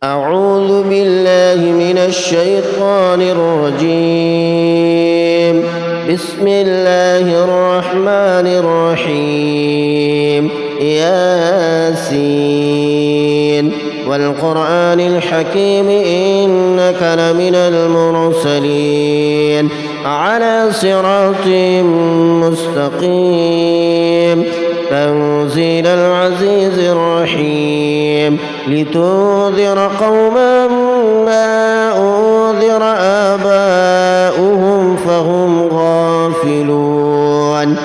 أعوذ بالله من الشيطان الرجيم. بسم الله الرحمن الرحيم. ياسين والقرآن الحكيم إنك لمن المرسلين على صراط مستقيم. تنزيل العزيز الرحيم لتنذر قوما ما أنذر آباؤهم فهم غافلون.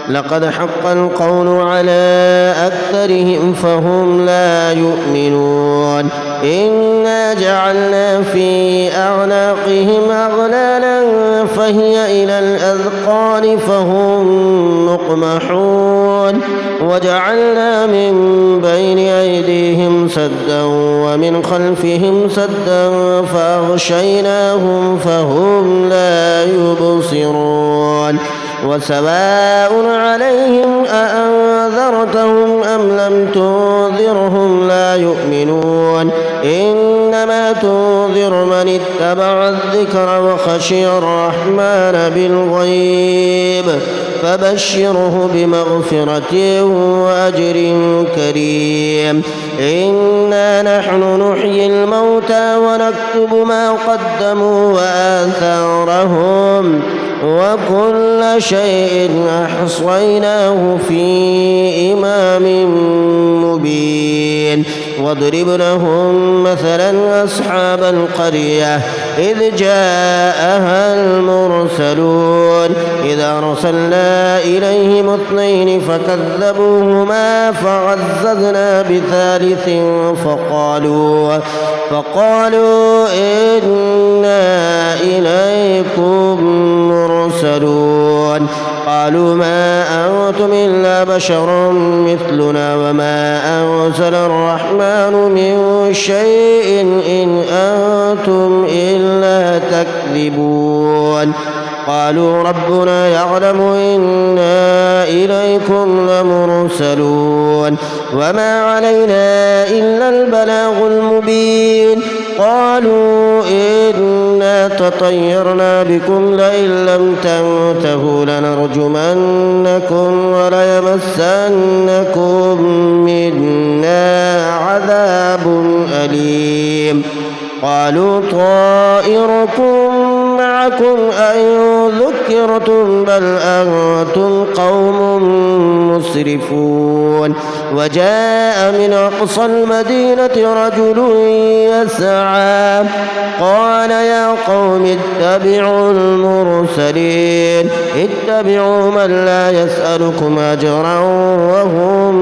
لقد حق القول على أكثرهم فهم لا يؤمنون. إنا جعلنا في أعناقهم أغلالا فهي إلى الأذقان فهم مقمحون. وجعلنا من بين أيديهم سدا ومن خلفهم سدا فأغشيناهم فهم لا يبصرون. وسواء عليهم أأنذرتهم أم لم تنذرهم لا يؤمنون. إنما تنذر من اتبع الذكر وخشي الرحمن بالغيب فبشره بمغفرة وأجر كريم. إنا نحن نحيي الموتى ونكتب ما قدموا وآثارهم وكل شيء أحصيناه في إمام مبين. واضرب لهم مثلا أصحاب القرية إذ جاءها المرسلون إذ أرسلنا إليهم 2 فكذبوهما فعززنا بثالث فقالوا إنا إليكم مرسلون. قالوا ما أنتم إلا بشر مثلنا وما أنزل الرحمن من شيء إن أنتم إلا تكذبون. قالوا ربنا يعلم إنا إليكم لمرسلون وما علينا إلا البلاغ المبين. قالوا إنا تطيرنا بكم لئن لم تنتهوا لنرجمنكم وليمسنكم منا عذاب أليم. قالوا طائركم معكم أئن ذكرتم بل أنتم قوم مسرفون. وجاء من أقصى المدينة رجل يسعى قال يا قوم اتبعوا المرسلين اتبعوا من لا يسألكم أجرا وهم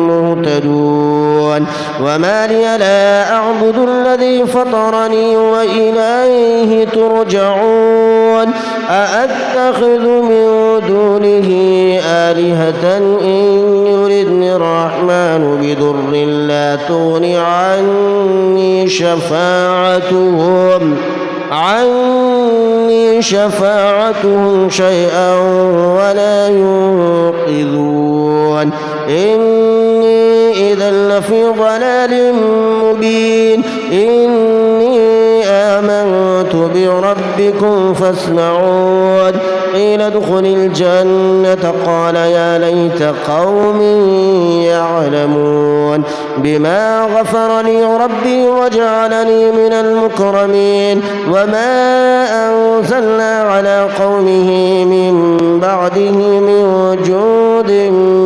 مهتدون. وما لي لا أعبد الذي فطرني وإليه ترجعون. أأتخذ من دونه آلهة إن يردني الرحمن بضر لا تغن عني شفاعتهم شيئا ولا ينقذون. إني إذا لفي ضلال مبين. إني آمنت بربكم فاسمعون. قيل ادخل الجنة قال يا ليت قومي يعلمون بما غفر لي ربي وجعلني من المكرمين. وما أنزلنا على قومه من بعده من جود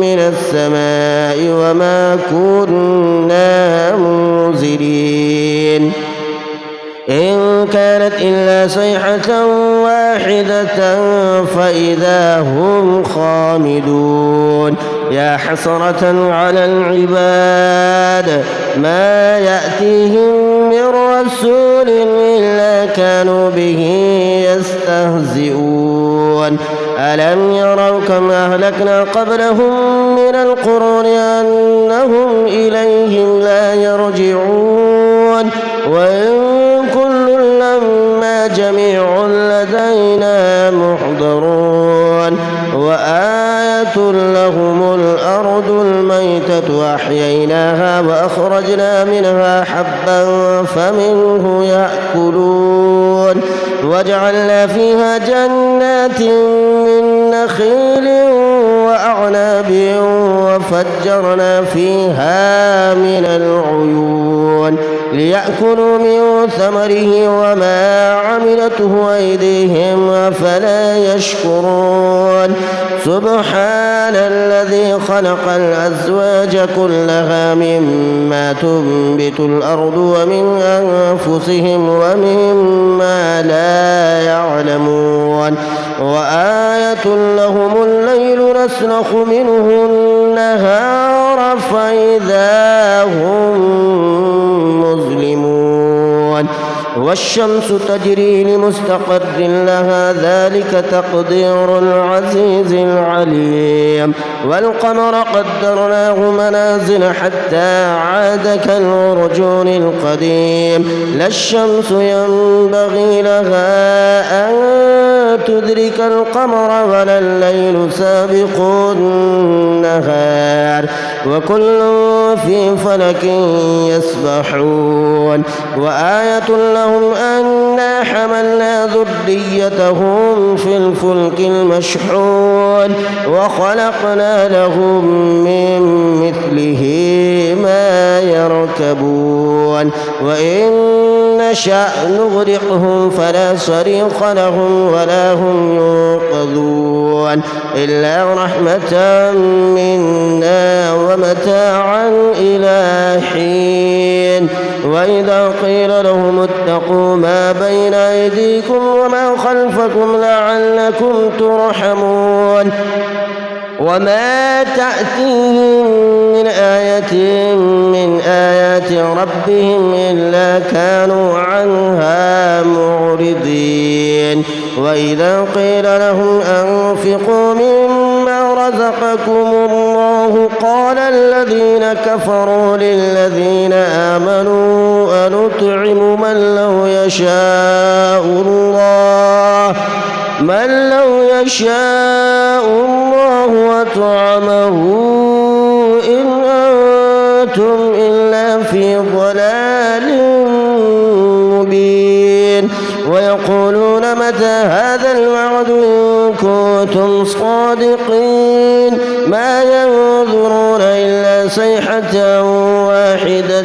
من السماء وما كنا منزلين. إن كانت إلا صيحة واحدة فإذا هم خامدون. يا حسرة على العباد ما يأتيهم من رسول إلا كانوا به يستهزئون. ألم يروا كم أهلكنا قبلهم من القرون أنهم إليهم لا يرجعون. وإن كل لما جميع لدينا محضرون. وآية وآية لهم الأرض الميتة أحييناها وأخرجنا منها حبا فمنه يأكلون وجعلنا فيها جنات من نخيل وأعناب وفجرنا فيها من العيون ليأكلوا من ثمره وما عملته أيديهم أفلا يشكرون سبحان الذي خلق الأزواج كلها مما تنبت الأرض ومن أنفسهم ومما لا يعلمون وآية لهم الليل نسلخ منه النهار فإذا هم مظلمون والشمس تجري لمستقر لها ذلك تقدير العزيز العليم والقمر قدرناه منازل حتى عاد كالعرجون القديم لا الشمس ينبغي لها أن تدرك القمر ولا الليل سابق النهار وكل في فلك يسبحون وآية لهم أنا حملنا ذريتهم في الفلك المشحون وخلقنا لهم من مثله ما يركبون وإن نشأ نغرقهم فلا صريخ لهم ولا هم ينقذون إلا رحمة منا ومتاعا إلى حين وإذا قيل لهم اتقوا ما بين أيديكم وما خلفكم لعلكم ترحمون وما تأتيهم من آية من آيات ربهم إلا كانوا عنها معرضين وإذا قيل لهم أنفقوا مما رزقكم الله قال الذين كفروا للذين آمنوا أنطعم من لو يشاء الله أطعمه إن أنتم إلا في ضلال مبين ويقولون متى هذا الوعد إن كنتم صادقين ما ينظرون إلا صيحة واحدة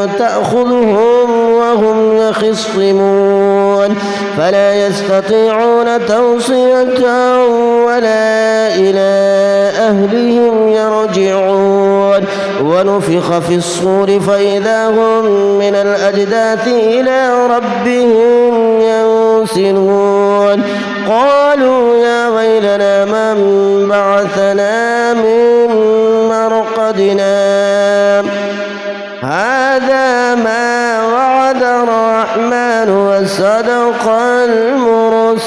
تأخذهم وهم يخصمون فلا يستطيعون توصية ولا إلى أهلهم يرجعون ونفخ في الصور فإذا هم من الأجداث إلى ربهم ينسلون قالوا يا ويلنا من بعثنا من مرقدنا هذا ما وعد الرحمن وصدق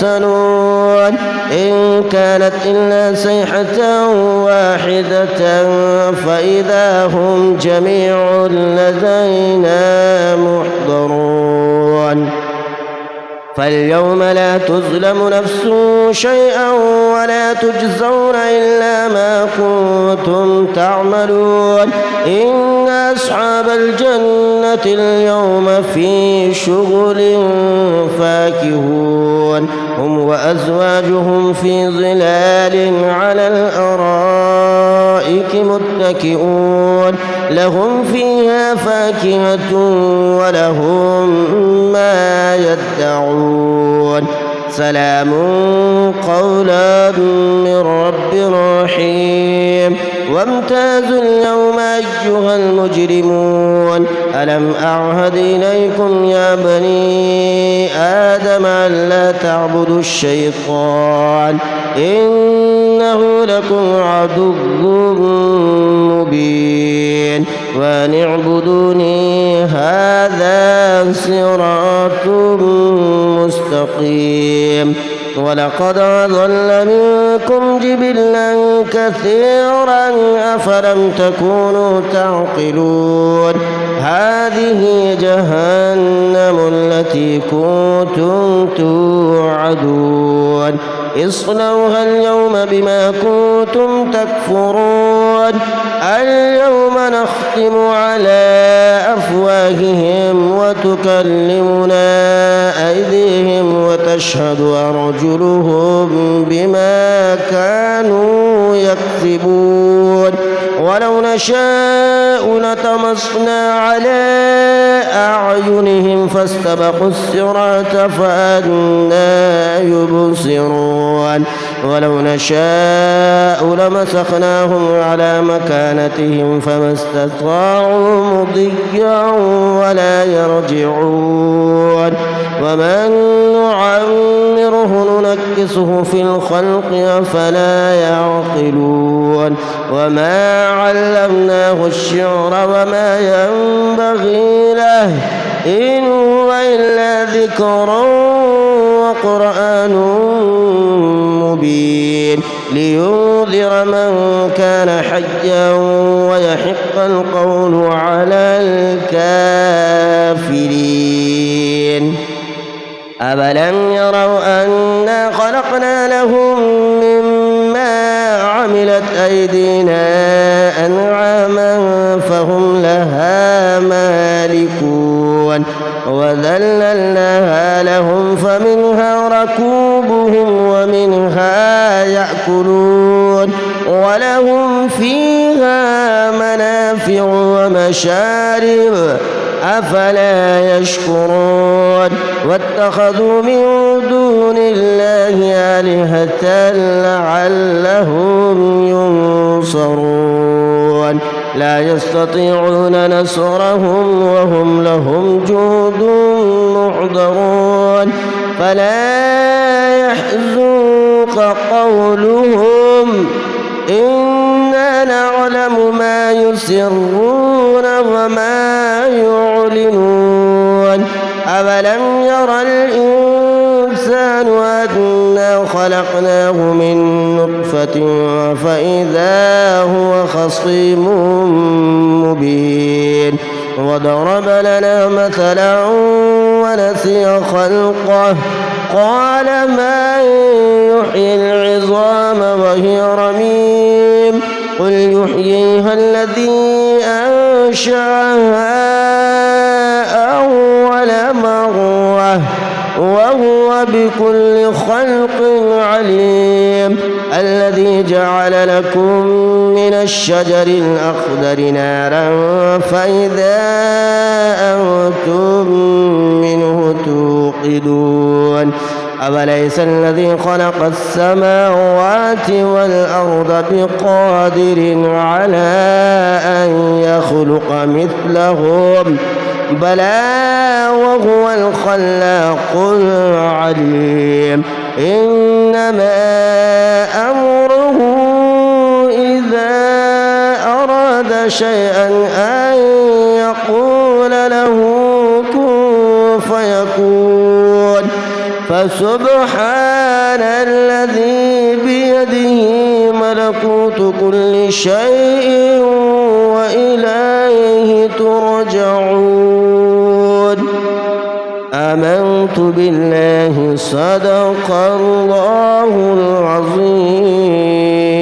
المرسلون إن كانت إلا صيحة واحدة فإذا هم جميع لدينا محضرون فاليوم لا تظلم نفس شيئا ولا تجزون إلا ما كنتم تعملون إن أصحاب الجنة اليوم في شغل فاكهون هم وأزواجهم في ظلال على الأرائك متكئون لهم فيها فاكهة ولهم ما يدعون سلام قولا من رب رحيم وامتازوا اليوم أيها المجرمون ألم أعهد إليكم يا بني آدم ألا تعبدوا الشيطان إنه لكم عدو مبين وأن اعبدوني هذا صراط مستقيم ولقد أضل منكم جبلا كثيرا أفلم تكونوا تعقلون هذه جهنم التي كنتم توعدون اصلوها اليوم بما كنتم تكفرون اليوم نختم على أفواههم وتكلمنا أيديهم وتشهد أرجلهم بما كانوا يكسبون ولو نشاء لطمسنا على أعينهم فاستبقوا الصراط فأنى يبصرون ولو نشاء لمسخناهم على مكانتهم فما استطاعوا مضيا ولا يرجعون ومن نعمره ننكسه في الخلق أفلا يعقلون وما علمناه الشعر وما ينبغي له إن هو إلا ذكر وقرآن مبين لينذر من كان حيا ويحق القول على الكافرين أفلم يروا أنا خلقنا لهم مما عملت أيدينا أنعاما فهم لها مالكون وذللناها لهم فمنها ركوبهم ومنها يأكلون ولهم فيها منافع ومشارب أفلا يشكرون واتخذوا من دون الله آلهة لعلهم ينصرون لا يستطيعون نصرهم وهم لهم جند محضرون فلا يحزنك قولهم إنا نعلم ما يسرون وما يعلنون أولم ير الإنسان أنا خلقناه من نطفة فإذا هو خصيم مبين وضرب لنا مثلا ونسي خلقه قال من يحيي العظام وهي رميم قل يحييها الذي أنشأها أول مرة وهو بكل خلق عليم الذي جعل لكم من الشجر الأخضر نارا فإذا أنتم منه توقدون أوليس الذي خلق السماوات والأرض بقادر على أن يخلق مثلهم بلى وهو الخلاق العليم إنما أمره إذا أراد شيئا أن يقول له كن فيكون فسبحان الذي بيده ملكوت كل شيء وإليه ترجعون آمنت بالله صدق الله العظيم.